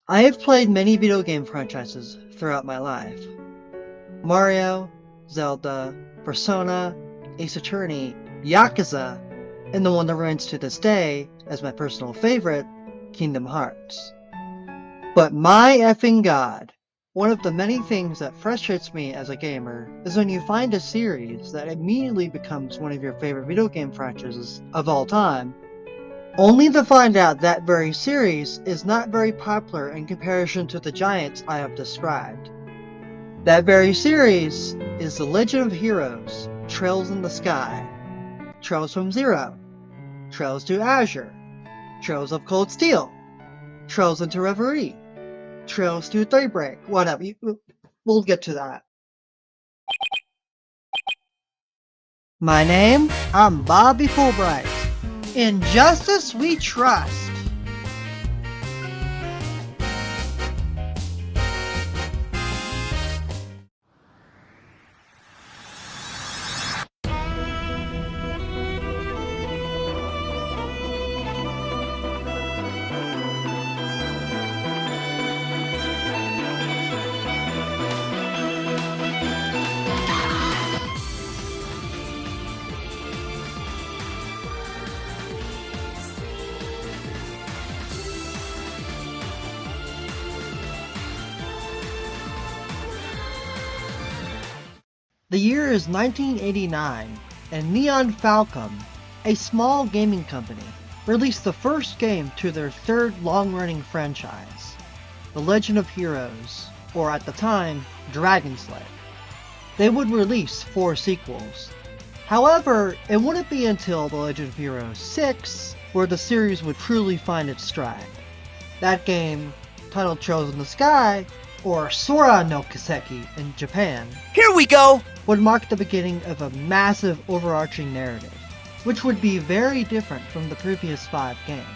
I have played many video game franchises throughout my life. Mario, Zelda, Persona, Ace Attorney, Yakuza, and the one that reigns to this day as my personal favorite, Kingdom Hearts. But my effing god, one of the many things that frustrates me as a gamer is when you find a series that immediately becomes one of your favorite video game franchises of all time, only to find out that very series is not very popular in comparison to the giants I have described. That very series is The Legend of Heroes, Trails in the Sky, Trails from Zero, Trails to Azure, Trails of Cold Steel, Trails into Reverie, Trails to Daybreak, whatever, we'll get to that. My name, I'm Bobby Fulbright. In justice we trust. The year is 1989, and Neon Falcom, a small gaming company, released the first game to their third long-running franchise, The Legend of Heroes, or at the time, Dragon Slayer. They would release 4 sequels. However, it wouldn't be until The Legend of Heroes 6 where the series would truly find its stride. That game, titled Trails in the Sky, or Sora no Kiseki in Japan, Here we go! would mark the beginning of a massive overarching narrative, which would be very different from the previous 5 games.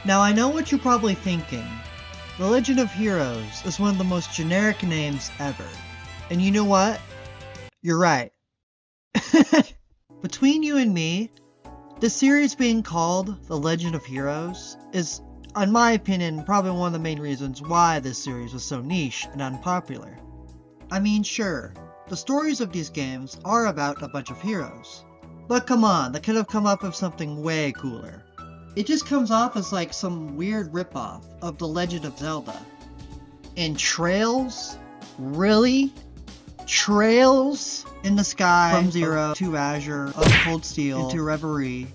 Now I know what you're probably thinking. The Legend of Heroes is one of the most generic names ever. And you know what? You're right. Between you and me, the series being called The Legend of Heroes is, in my opinion, probably one of the main reasons why this series was so niche and unpopular. I mean, sure, the stories of these games are about a bunch of heroes. But come on, they could have come up with something way cooler. It just comes off as like some weird ripoff of The Legend of Zelda. And Trails? Really? Trails in the Sky, from Zero to Azure, of Cold Steel into Reverie.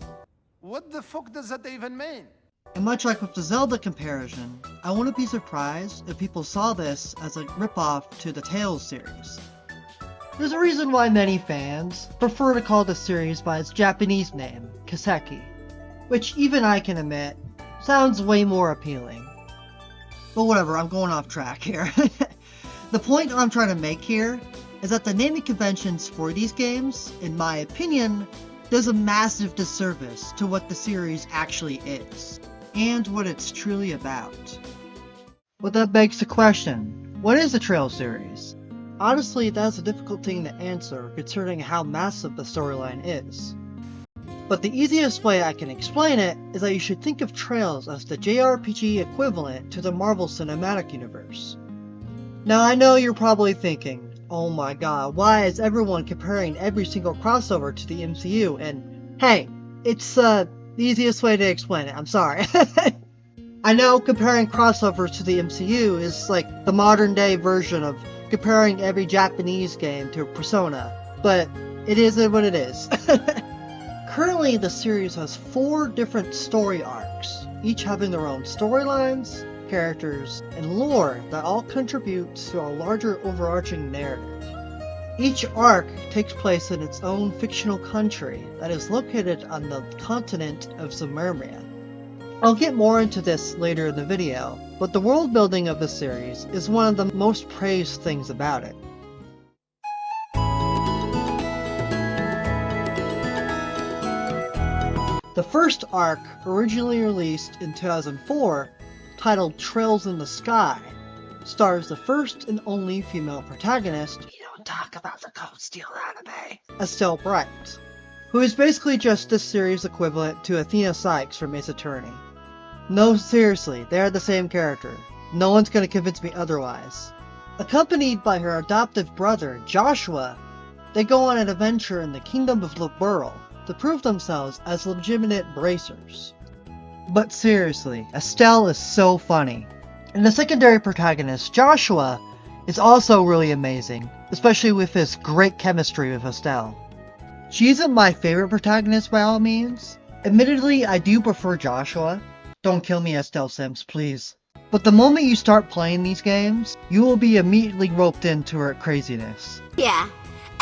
What the fuck does that even mean? And much like with the Zelda comparison, I wouldn't be surprised if people saw this as a ripoff to the Tales series. There's a reason why many fans prefer to call the series by its Japanese name, Kiseki, which even I can admit sounds way more appealing. But whatever, I'm going off track here. The point I'm trying to make here is that the naming conventions for these games, in my opinion, does a massive disservice to what the series actually is, and what it's truly about. But that begs the question, what is the Trails series? Honestly, that's a difficult thing to answer considering how massive the storyline is. But the easiest way I can explain it is that you should think of Trails as the JRPG equivalent to the Marvel Cinematic Universe. Now I know you're probably thinking, oh my god, why is everyone comparing every single crossover to the MCU? And hey, it's the easiest way to explain it, I'm sorry. I know comparing crossovers to the MCU is like the modern day version of comparing every Japanese game to Persona, but it isn't what it is. Currently, the series has 4 different story arcs, each having their own storylines, characters, and lore that all contribute to a larger overarching narrative. Each arc takes place in its own fictional country that is located on the continent of Sumeria. I'll get more into this later in the video, but the world building of the series is one of the most praised things about it. The first arc, originally released in 2004, titled Trails in the Sky, stars the first and only female protagonist, we don't talk about the Cold Steel anime, Estelle Bright, who is basically just this series' equivalent to Athena Sykes from Ace Attorney. No, seriously, they are the same character. No one's gonna convince me otherwise. Accompanied by her adoptive brother, Joshua, they go on an adventure in the kingdom of Liberl to prove themselves as legitimate bracers. But seriously, Estelle is so funny. And the secondary protagonist, Joshua, is also really amazing, especially with his great chemistry with Estelle. She isn't my favorite protagonist by all means. Admittedly, I do prefer Joshua. Don't kill me, Estelle Sims, please. But the moment you start playing these games, you will be immediately roped into her craziness. Yeah,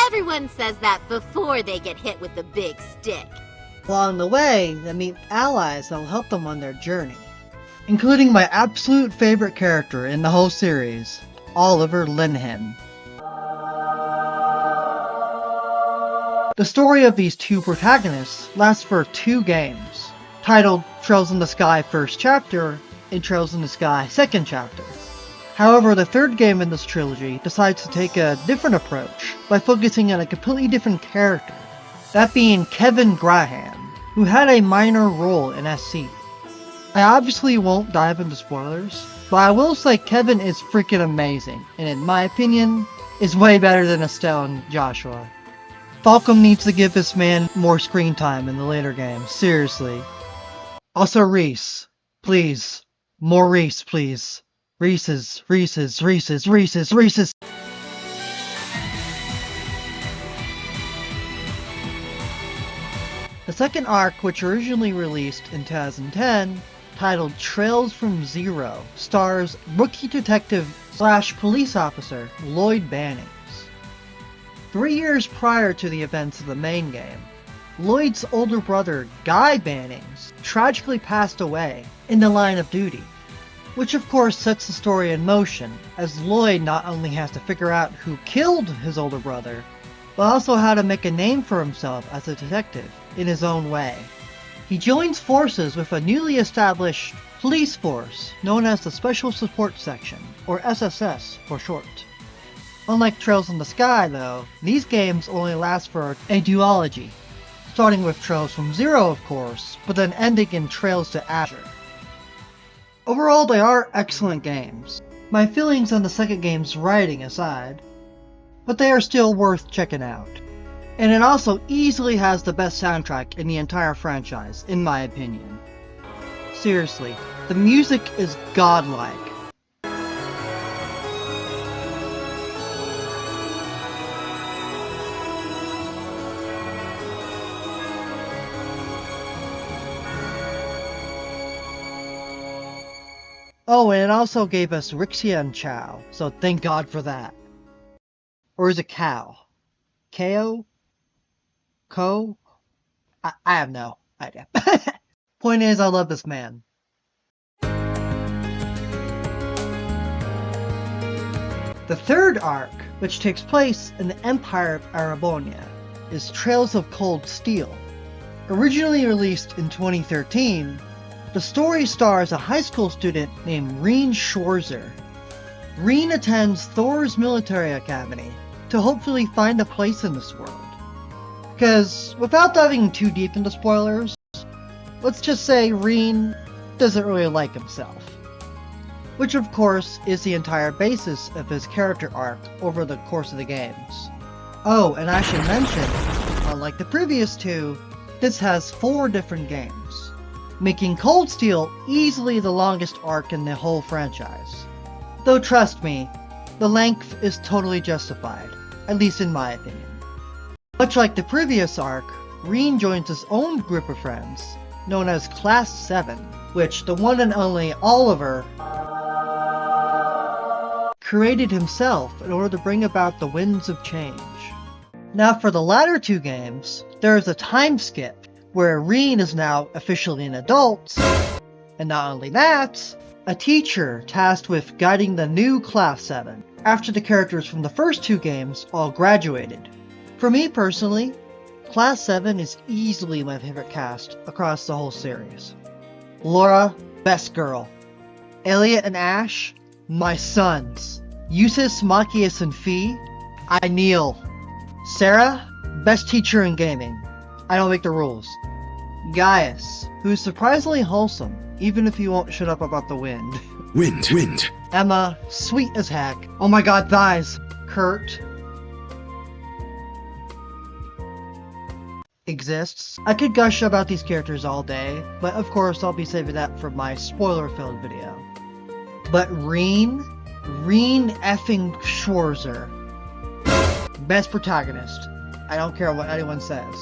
everyone says that before they get hit with the big stick. Along the way, they meet allies that will help them on their journey, including my absolute favorite character in the whole series, Oliver Linham. The story of these two protagonists lasts for 2 games, titled Trails in the Sky First Chapter and Trails in the Sky Second Chapter. However, the 3rd game in this trilogy decides to take a different approach by focusing on a completely different character, that being Kevin Graham, who had a minor role in SC. I obviously won't dive into spoilers, but I will say Kevin is freaking amazing, and in my opinion, is way better than Estelle and Joshua. Falcom needs to give this man more screen time in the later games, seriously. Also Reese, please. More Reese, please. Reese's. The second arc, which originally released in 2010, titled Trails from Zero, stars rookie detective / police officer Lloyd Bannings. 3 years prior to the events of the main game, Lloyd's older brother Guy Bannings tragically passed away in the line of duty, which of course sets the story in motion, as Lloyd not only has to figure out who killed his older brother, but also how to make a name for himself as a detective in his own way. He joins forces with a newly established police force known as the Special Support Section, or SSS for short. Unlike Trails in the Sky though, these games only last for a duology, starting with Trails from Zero of course, but then ending in Trails to Azure. Overall, they are excellent games, my feelings on the second game's writing aside, but they are still worth checking out. And it also easily has the best soundtrack in the entire franchise, in my opinion. Seriously, the music is godlike. Oh, and it also gave us Rixia and Chow, so thank God for that. Or is it Cow? Ko? Ko? I have no idea. Point is, I love this man. The third arc, which takes place in the Empire of Erabonia, is Trails of Cold Steel. Originally released in 2013, the story stars a high school student named Reen Schwarzer. Reen attends Thor's military academy to hopefully find a place in this world. Because, without diving too deep into spoilers, let's just say Reen doesn't really like himself. Which of course is the entire basis of his character arc over the course of the games. Oh, and I should mention, unlike the previous 2, this has 4 different games, making Cold Steel easily the longest arc in the whole franchise. Though trust me, the length is totally justified, at least in my opinion. Much like the previous arc, Reen joins his own group of friends, known as Class 7, which the one and only Oliver created himself in order to bring about the winds of change. Now for the latter 2 games, there is a time skip where Reen is now officially an adult, and not only that, a teacher tasked with guiding the new Class 7, after the characters from the first 2 games all graduated. For me personally, Class 7 is easily my favorite cast across the whole series. Laura, best girl. Elliot and Ash, my sons. Eustace, Machias, and Fee, I kneel. Sarah, best teacher in gaming. I don't make the rules. Gaius, who's surprisingly wholesome, even if you won't shut up about the wind. Wind. Emma, sweet as heck. Oh my god, thighs. Kurt exists. I could gush about these characters all day, but of course I'll be saving that for my spoiler-filled video. But Reen effing Schwarzer. Best protagonist. I don't care what anyone says.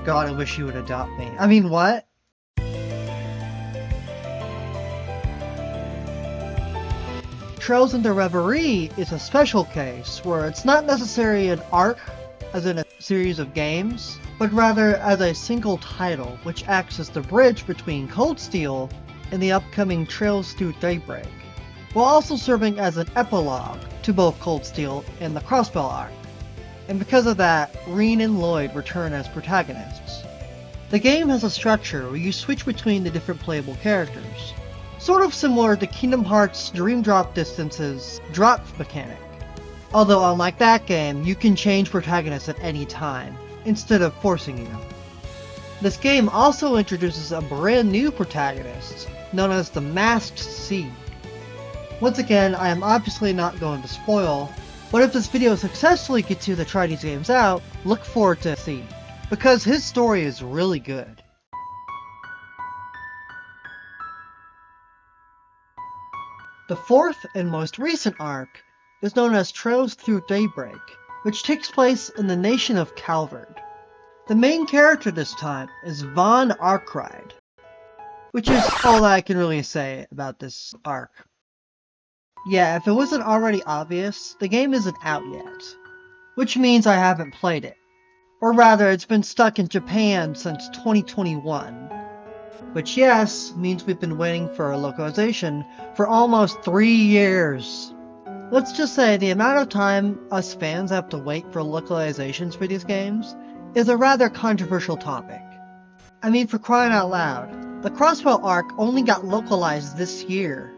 God, I wish you would adopt me. I mean, what? Trails into Reverie is a special case where it's not necessarily an arc, as in a series of games, but rather as a single title, which acts as the bridge between Cold Steel and the upcoming Trails Through Daybreak, while also serving as an epilogue to both Cold Steel and the Crossbell Arc. And because of that, Reen and Lloyd return as protagonists. The game has a structure where you switch between the different playable characters, sort of similar to Kingdom Hearts' Dream Drop Distance's drop mechanic. Although unlike that game, you can change protagonists at any time, instead of forcing you. This game also introduces a brand new protagonist, known as the Masked Sea. Once again, I am obviously not going to spoil, but if this video successfully gets you to try these games out, look forward to Sea, because his story is really good. The fourth and most recent arc is known as Trails Through Daybreak, which takes place in the nation of Calvard. The main character this time is Von Arkride, which is all that I can really say about this arc. Yeah, if it wasn't already obvious, the game isn't out yet, which means I haven't played it. Or rather, it's been stuck in Japan since 2021. Which, yes, means we've been waiting for a localization for almost 3 years. Let's just say the amount of time us fans have to wait for localizations for these games is a rather controversial topic. I mean, for crying out loud, the Crossbell Arc only got localized this year,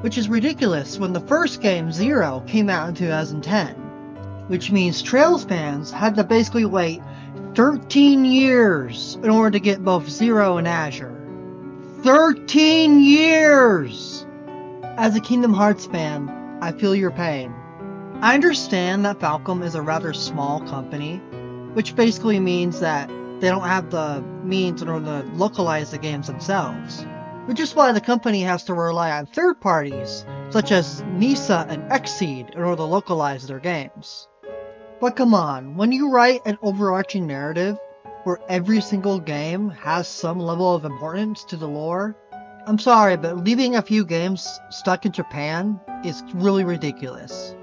which is ridiculous when the first game, Zero, came out in 2010, which means Trails fans had to basically wait 13 years in order to get both Zero and Azure. 13 years! As a Kingdom Hearts fan, I feel your pain. I understand that Falcom is a rather small company, which basically means that they don't have the means in order to localize the games themselves, which is why the company has to rely on third parties, such as Nisa and Xseed, in order to localize their games. But come on, when you write an overarching narrative where every single game has some level of importance to the lore, I'm sorry, but leaving a few games stuck in Japan is really ridiculous.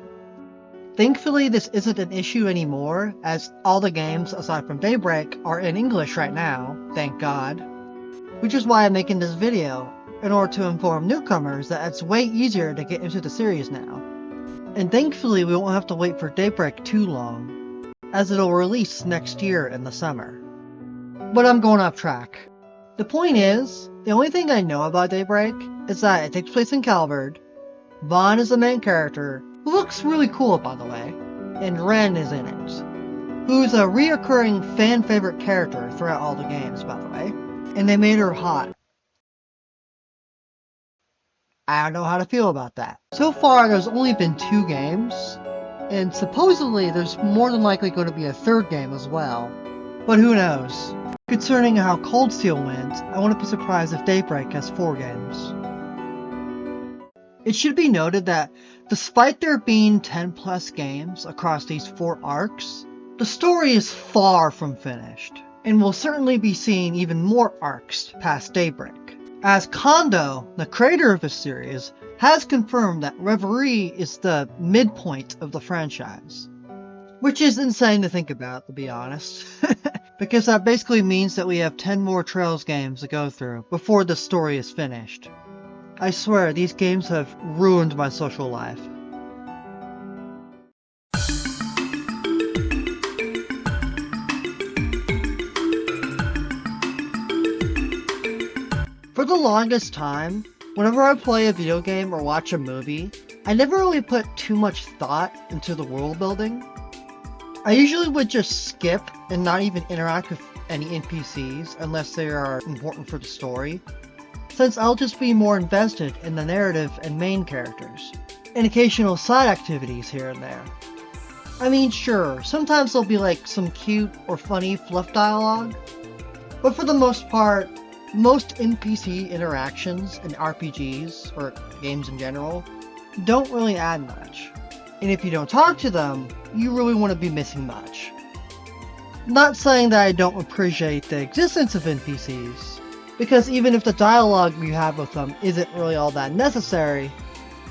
Thankfully, this isn't an issue anymore, as all the games, aside from Daybreak, are in English right now, thank God. Which is why I'm making this video, in order to inform newcomers that it's way easier to get into the series now. And thankfully we won't have to wait for Daybreak too long, as it'll release next year in the summer. But I'm going off track. The point is, the only thing I know about Daybreak is that it takes place in Calvard, Vaughn is the main character, who looks really cool by the way, and Ren is in it, who's a reoccurring fan favorite character throughout all the games by the way, and they made her hot. I don't know how to feel about that. So far there's only been 2 games, and supposedly there's more than likely going to be a 3rd game as well, but who knows. Concerning how Cold Steel wins, I wouldn't be surprised if Daybreak has 4 games. It should be noted that, despite there being 10 plus games across these 4 arcs, the story is far from finished, and we'll certainly be seeing even more arcs past Daybreak, as Kondo, the creator of the series, has confirmed that Reverie is the midpoint of the franchise. Which is insane to think about, to be honest. Because that basically means that we have 10 more Trails games to go through before the story is finished. I swear, these games have ruined my social life. For the longest time, whenever I play a video game or watch a movie, I never really put too much thought into the world building. I usually would just skip and not even interact with any NPCs unless they are important for the story, since I'll just be more invested in the narrative and main characters, and occasional side activities here and there. I mean, sure, sometimes there'll be like some cute or funny fluff dialogue, but for the most part, most NPC interactions in RPGs, or games in general, don't really add much. And if you don't talk to them, you really want to be missing much. Not saying that I don't appreciate the existence of NPCs, because even if the dialogue you have with them isn't really all that necessary,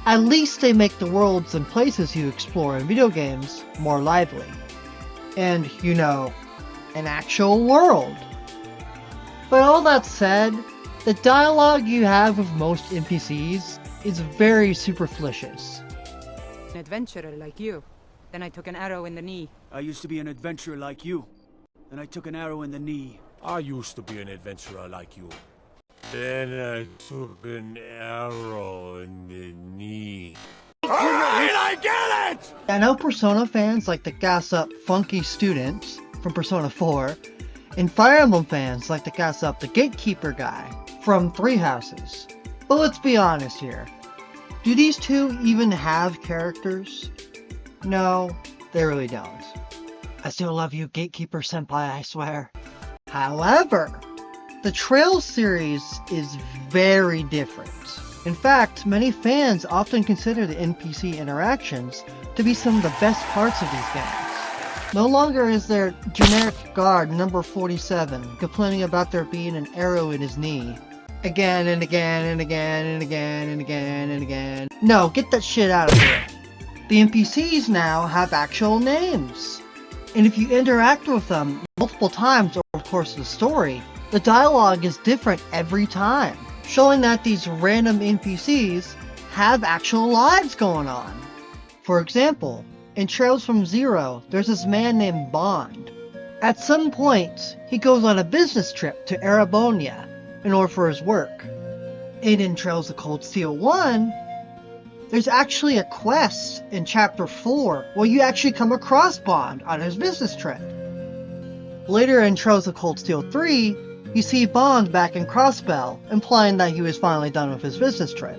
at least they make the worlds and places you explore in video games more lively. And, you know, an actual world. But all that said, the dialogue you have with most NPCs is very superfluous. An adventurer like you. Then I took an arrow in the knee. I used to be an adventurer like you. Then I took an arrow in the knee. I used to be an adventurer like you. Then I took an arrow in the knee. Alright, I get it! I know Persona fans like to gas up Funky Students from Persona 4, and Fire Emblem fans like to gas up the Gatekeeper guy from Three Houses. But let's be honest here. Do these two even have characters? No, they really don't. I still love you, Gatekeeper Senpai, I swear. However, the Trails series is very different. In fact, many fans often consider the NPC interactions to be some of the best parts of these games. No longer is there generic guard number 47 complaining about there being an arrow in his knee. Again and again and again and again and again and again. No, get that shit out of here. The NPCs now have actual names. And if you interact with them multiple times over the course of the story, the dialogue is different every time, showing that these random NPCs have actual lives going on. For example, in Trails from Zero, there's this man named Bond. At some point, he goes on a business trip to Erabonia in order for his work. And in Trails of Cold Steel 1, there's actually a quest in Chapter 4 where you actually come across Bond on his business trip. Later in Trails of Cold Steel 3, you see Bond back in Crossbell, implying that he was finally done with his business trip.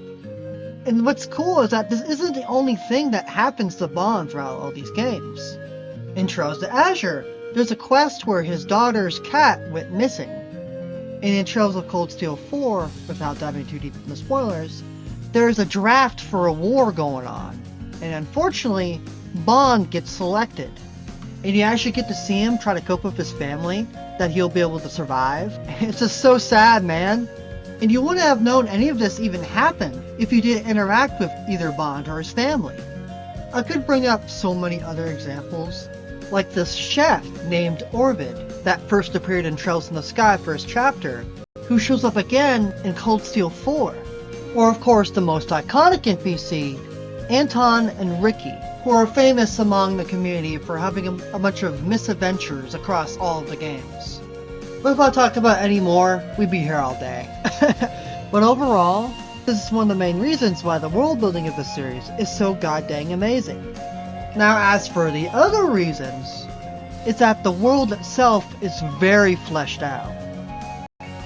And what's cool is that this isn't the only thing that happens to Bond throughout all these games. In Trails to Azure, there's a quest where his daughter's cat went missing. And in Trails of Cold Steel 4, without diving too deep into the spoilers, there's a draft for a war going on. And unfortunately, Bond gets selected. And you actually get to see him try to cope with his family, that he'll be able to survive. It's just so sad, man. And you wouldn't have known any of this even happened if you didn't interact with either Bond or his family. I could bring up so many other examples, like this chef named Orvid that first appeared in Trails in the Sky first chapter, who shows up again in Cold Steel 4. Or of course the most iconic NPC, Anton and Ricky, who are famous among the community for having a bunch of misadventures across all of the games. But if I talked about any more, we'd be here all day. But overall, this is one of the main reasons why the world building of the series is so goddamn amazing. Now as for the other reasons, it's that the world itself is very fleshed out.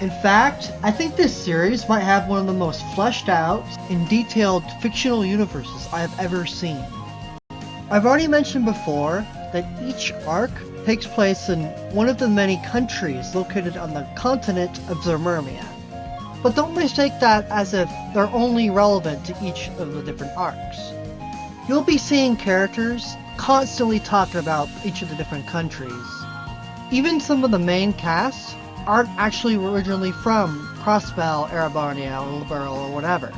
In fact, I think this series might have one of the most fleshed out and detailed fictional universes I have ever seen. I've already mentioned before that each arc takes place in one of the many countries located on the continent of Zermermia. But don't mistake that as if they're only relevant to each of the different arcs. You'll be seeing characters constantly talking about each of the different countries. Even some of the main casts aren't actually originally from Crossbell, Erabonia, or Liberl, or whatever.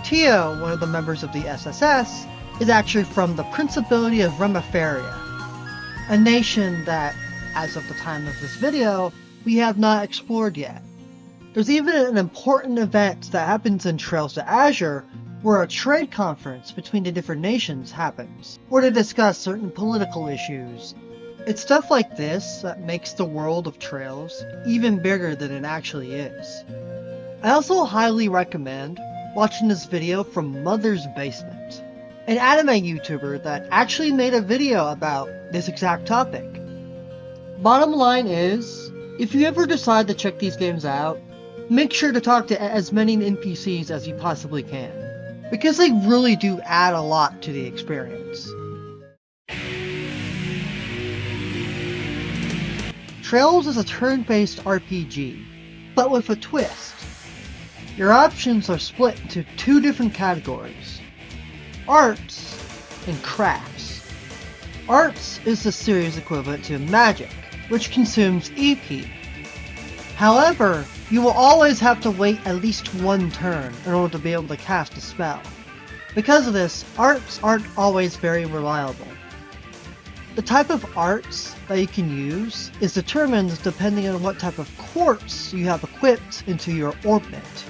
Tio, one of the members of the SSS, is actually from the Principality of Remeferia, a nation that, as of the time of this video, we have not explored yet. There's even an important event that happens in Trails to Azure where a trade conference between the different nations happens, where they discuss certain political issues. It's stuff like this that makes the world of Trails even bigger than it actually is. I also highly recommend watching this video from Mother's Basement. an anime YouTuber that actually made a video about this exact topic. Bottom line is, if you ever decide to check these games out, make sure to talk to as many NPCs as you possibly can, because they really do add a lot to the experience. Trails is a turn-based RPG, but with a twist. Your options are split into two different categories: arts and crafts. Arts is the series equivalent to magic, which consumes EP. However, you will always have to wait at least one turn in order to be able to cast a spell. Because of this, arts aren't always very reliable. The type of arts that you can use is determined depending on what type of quartz you have equipped into your orbment.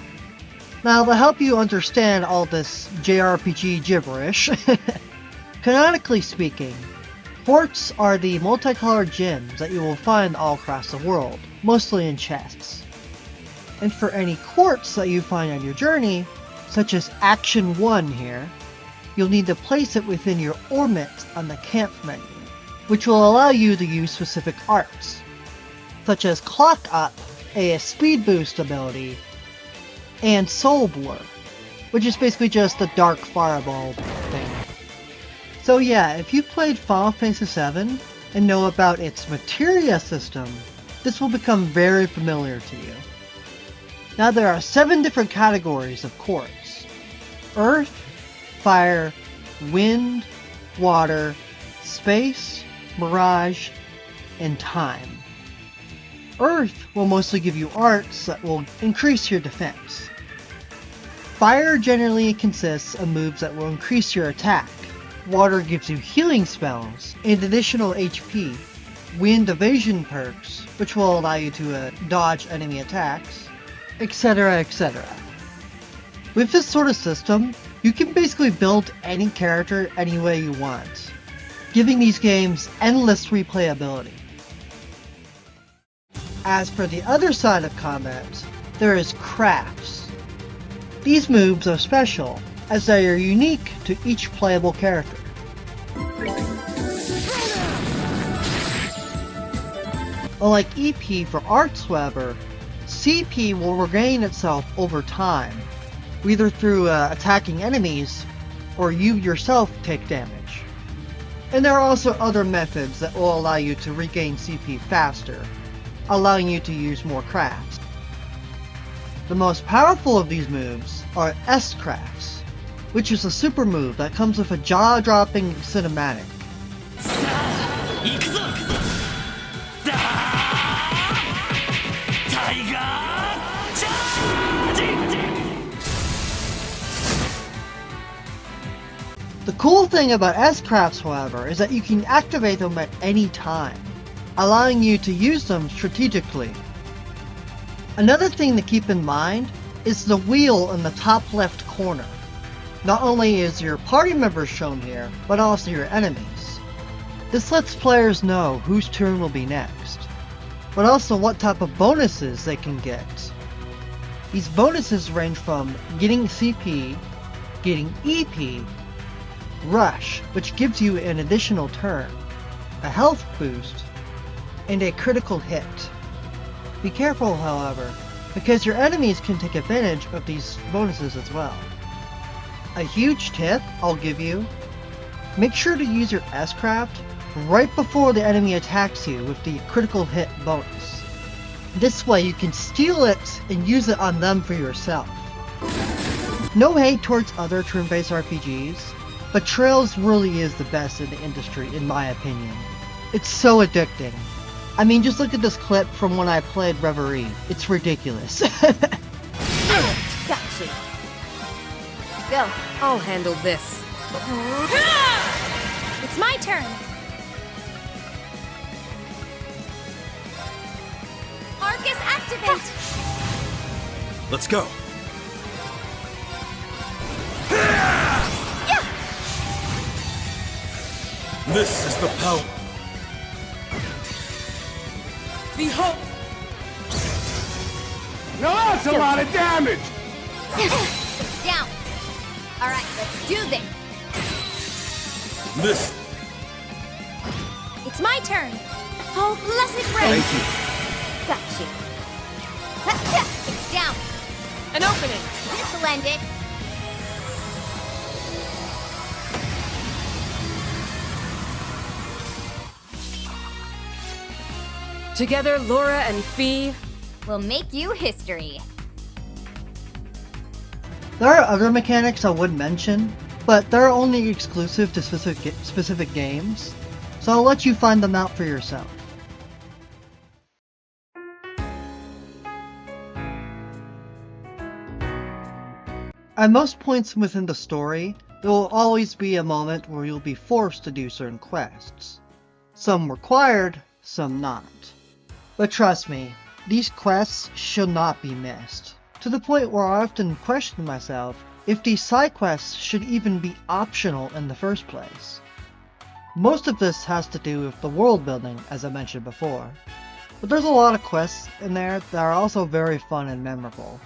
Now, to help you understand all this JRPG gibberish, canonically speaking, quartz are the multicolored gems that you will find all across the world, mostly in chests. And for any quartz that you find on your journey, such as Action 1 here, you'll need to place it within your orbment on the camp menu, which will allow you to use specific arts, such as Clock Up, a speed boost ability, and Soul Blur, which is basically just a dark fireball thing. So yeah, if you've played Final Fantasy VII and know about its materia system, this will become very familiar to you. Now there are 7 different categories of quartz: Earth, Fire, Wind, Water, Space, Mirage, and Time. Earth will mostly give you arts that will increase your defense. Fire generally consists of moves that will increase your attack. Water gives you healing spells and additional HP. Wind evasion perks, which will allow you to dodge enemy attacks, etc, etc. With this sort of system, you can basically build any character any way you want, giving these games endless replayability. As for the other side of combat, there is crafts. These moves are special, as they are unique to each playable character. Unlike EP for arts, however, CP will regain itself over time, either through attacking enemies, or you yourself take damage. And there are also other methods that will allow you to regain CP faster, allowing you to use more crafts. The most powerful of these moves are S-crafts, which is a super move that comes with a jaw-dropping cinematic. The cool thing about S-crafts, however, is that you can activate them at any time, allowing you to use them strategically. Another thing to keep in mind is the wheel in the top left corner. Not only is your party members shown here, but also your enemies. This lets players know whose turn will be next, but also what type of bonuses they can get. These bonuses range from getting CP, getting EP, Rush, which gives you an additional turn, a health boost, and a critical hit. Be careful, however, because your enemies can take advantage of these bonuses as well. A huge tip I'll give you: make sure to use your S-craft right before the enemy attacks you with the critical hit bonus. This way you can steal it and use it on them for yourself. No hate towards other turn-based RPGs, but Trails really is the best in the industry in my opinion. It's so addicting. I mean, just look at this clip from when I played Reverie. It's ridiculous. Gotcha. Go. I'll handle this. It's my turn. Arcus activate. Let's go. This is the power. Behold! Now that's a lot of damage! Down. All right, let's do this. This. It's my turn. Oh, blessed rain. Thank you. Got you. It's down. An opening. This'll end it. Together, Laura and Fee. Will make you history. There are other mechanics I would mention, but they're only exclusive to specific games, so I'll let you find them out for yourself. At most points within the story, there will always be a moment where you'll be forced to do certain quests. Some required, some not. But trust me, these quests should not be missed, to the point where I often question myself if these side quests should even be optional in the first place. Most of this has to do with the world building, as I mentioned before, but there's a lot of quests in there that are also very fun and memorable.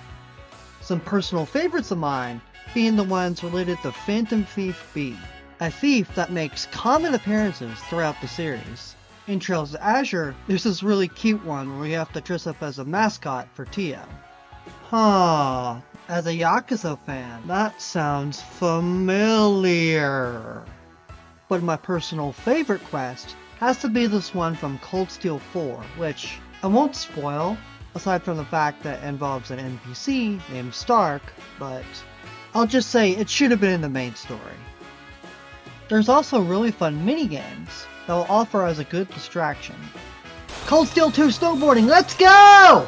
Some personal favorites of mine being the ones related to Phantom Thief B, a thief that makes common appearances throughout the series. In Trails of Azure, there's this really cute one where you have to dress up as a mascot for Tio. Huh, as a Yakuza fan, that sounds familiar. But my personal favorite quest has to be this one from Cold Steel 4, which I won't spoil, aside from the fact that it involves an NPC named Stark, but I'll just say it should have been in the main story. There's also really fun minigames that will offer as a good distraction. Cold Steel 2 snowboarding, let's go!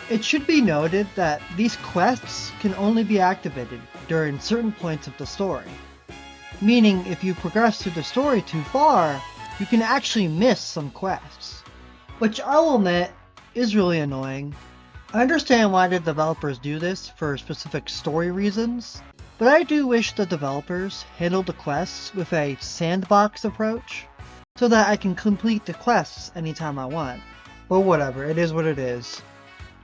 It should be noted that these quests can only be activated during certain points of the story. Meaning if you progress through the story too far, you can actually miss some quests. Which I'll admit is really annoying. I understand why the developers do this for specific story reasons, but I do wish the developers handled the quests with a sandbox approach, so that I can complete the quests anytime I want. But whatever, it is what it is.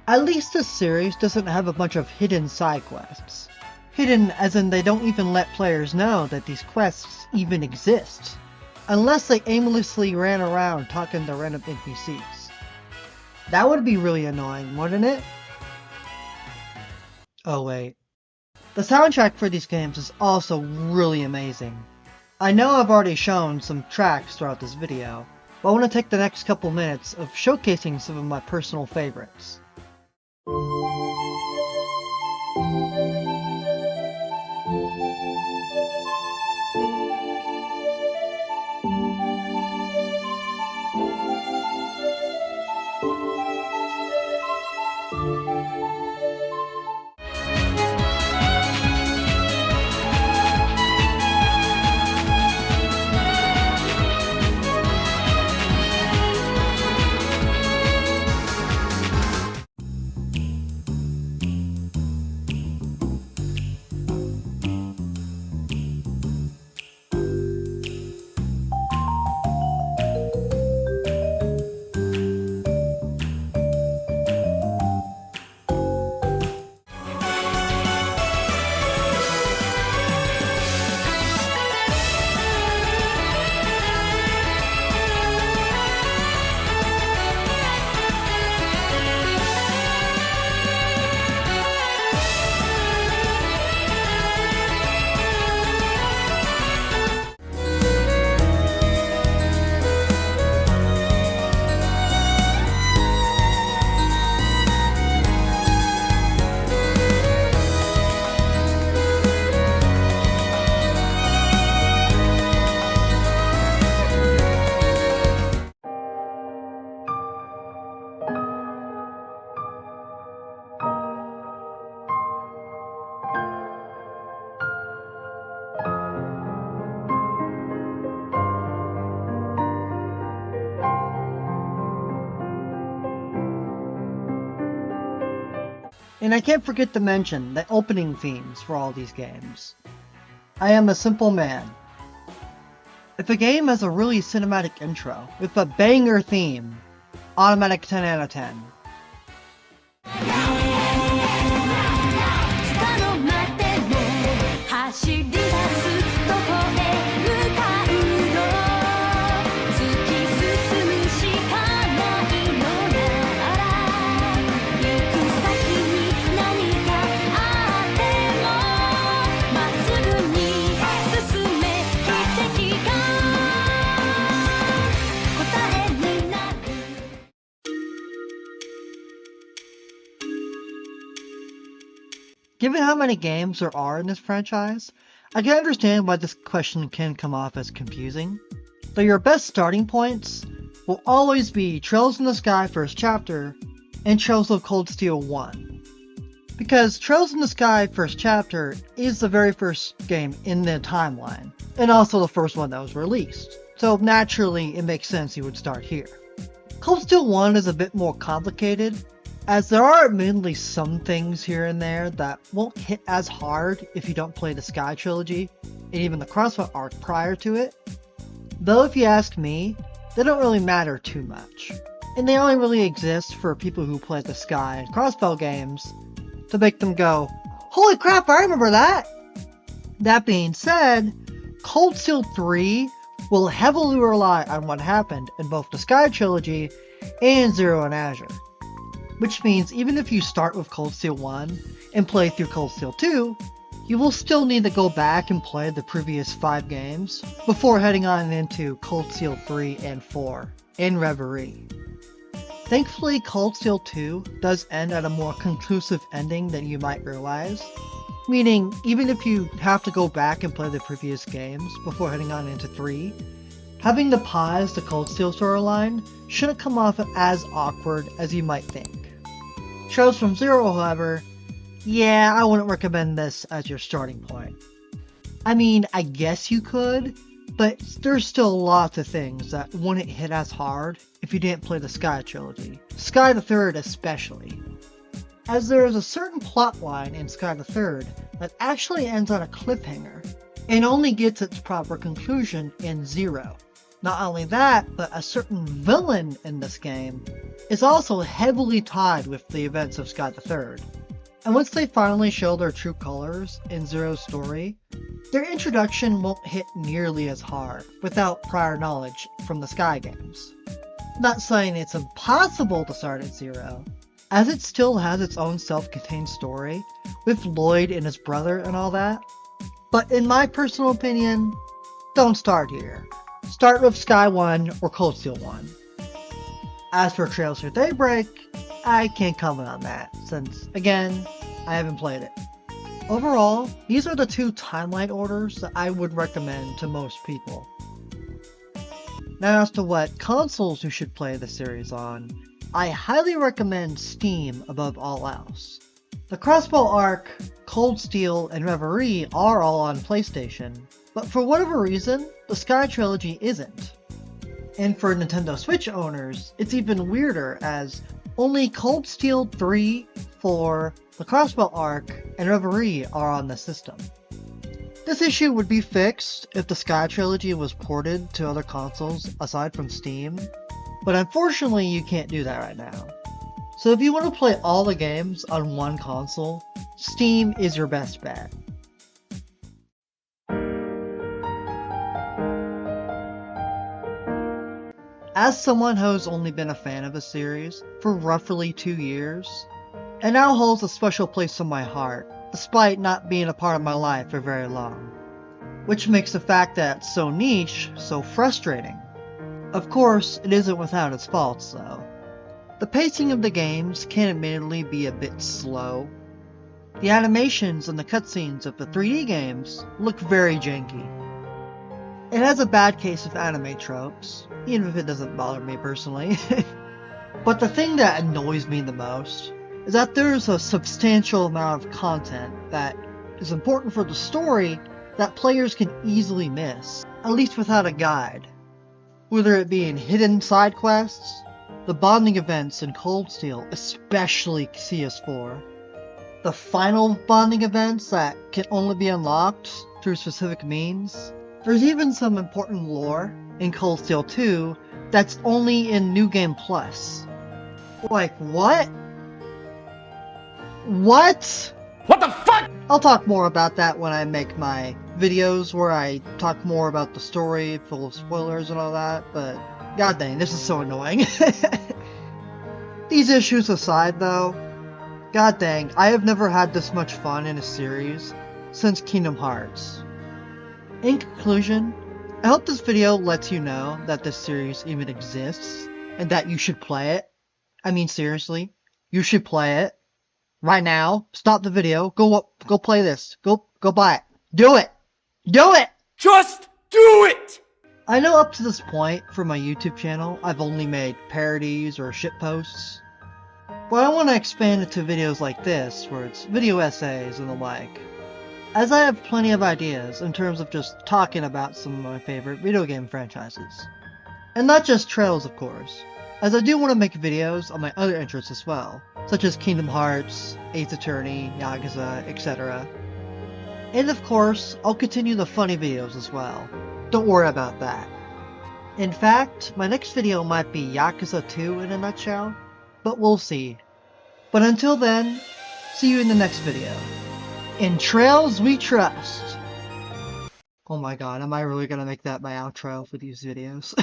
At least this series doesn't have a bunch of hidden side quests. Hidden as in they don't even let players know that these quests even exist. Unless they aimlessly ran around talking to random NPCs. That would be really annoying, wouldn't it? Oh wait. The soundtrack for these games is also really amazing. I know I've already shown some tracks throughout this video, but I want to take the next couple minutes of showcasing some of my personal favorites. And I can't forget to mention the opening themes for all these games. I am a simple man. If a game has a really cinematic intro with a banger theme, automatic 10 out of 10. Given how many games there are in this franchise, I can understand why this question can come off as confusing. Though your best starting points will always be Trails in the Sky First Chapter and Trails of Cold Steel 1. Because Trails in the Sky First Chapter is the very first game in the timeline, and also the first one that was released, so naturally it makes sense you would start here. Cold Steel 1 is a bit more complicated, as there are admittedly some things here and there that won't hit as hard if you don't play the Sky Trilogy, and even the Crossbell Arc prior to it. Though if you ask me, they don't really matter too much, and they only really exist for people who play the Sky and Crossbell games to make them go, "Holy crap, I remember that!" That being said, Cold Steel 3 will heavily rely on what happened in both the Sky Trilogy and Zero and Azure. Which means even if you start with Cold Steel 1 and play through Cold Steel 2, you will still need to go back and play the previous 5 games before heading on into Cold Steel 3 and 4 and Reverie. Thankfully, Cold Steel 2 does end at a more conclusive ending than you might realize, meaning even if you have to go back and play the previous games before heading on into 3, having to pause the Cold Steel storyline shouldn't come off as awkward as you might think. Trails from Zero, however, yeah, I wouldn't recommend this as your starting point. I mean, I guess you could, but there's still lots of things that wouldn't hit as hard if you didn't play the Sky Trilogy, Sky the Third especially. As there is a certain plotline in Sky the Third that actually ends on a cliffhanger, and only gets its proper conclusion in Zero. Not only that, but a certain villain in this game is also heavily tied with the events of Sky the Third. And once they finally show their true colors in Zero's story, their introduction won't hit nearly as hard without prior knowledge from the Sky games. Not saying it's impossible to start at Zero, as it still has its own self-contained story, with Lloyd and his brother and all that, but in my personal opinion, don't start here. Start with Sky 1 or Cold Steel 1. As for Trails for Daybreak, I can't comment on that, since, again, I haven't played it. Overall, these are the 2 timeline orders that I would recommend to most people. Now as to what consoles you should play the series on, I highly recommend Steam above all else. The Crossbell Arc, Cold Steel, and Reverie are all on PlayStation, but for whatever reason, the Sky Trilogy isn't. And for Nintendo Switch owners, it's even weirder as only Cold Steel 3, 4, the Crossbell Arc, and Reverie are on the system. This issue would be fixed if the Sky Trilogy was ported to other consoles aside from Steam, but unfortunately you can't do that right now. So if you want to play all the games on one console, Steam is your best bet. As someone who has only been a fan of the series for roughly 2 years, it now holds a special place in my heart, despite not being a part of my life for very long. Which makes the fact that it's so niche so frustrating. Of course, it isn't without its faults though. The pacing of the games can admittedly be a bit slow. The animations and the cutscenes of the 3D games look very janky. It has a bad case of anime tropes, even if it doesn't bother me personally. But the thing that annoys me the most is that there's a substantial amount of content that is important for the story that players can easily miss, at least without a guide. Whether it be in hidden side quests, the bonding events in Cold Steel, especially CS4, the final bonding events that can only be unlocked through specific means. There's even some important lore in Cold Steel 2 that's only in New Game Plus. Like, what? What? What the fuck? I'll talk more about that when I make my videos where I talk more about the story, full of spoilers and all that, but god dang, this is so annoying. These issues aside though, god dang, I have never had this much fun in a series since Kingdom Hearts. In conclusion, I hope this video lets you know that this series even exists, and that you should play it. I mean seriously, you should play it. right now, stop the video, go play this, go buy it. Do it! Do it! Just do it! I know up to this point, for my YouTube channel, I've only made parodies or shitposts. But I want to expand it to videos like this, where it's video essays and the like. As I have plenty of ideas in terms of just talking about some of my favorite video game franchises. And not just Trails, of course, as I do want to make videos on my other interests as well, such as Kingdom Hearts, Ace Attorney, Yakuza, etc. And of course, I'll continue the funny videos as well. Don't worry about that. In fact, my next video might be Yakuza 2 in a nutshell, but we'll see. But until then, see you in the next video. In Trails we trust. Oh my god, am I really gonna make that my outro for these videos?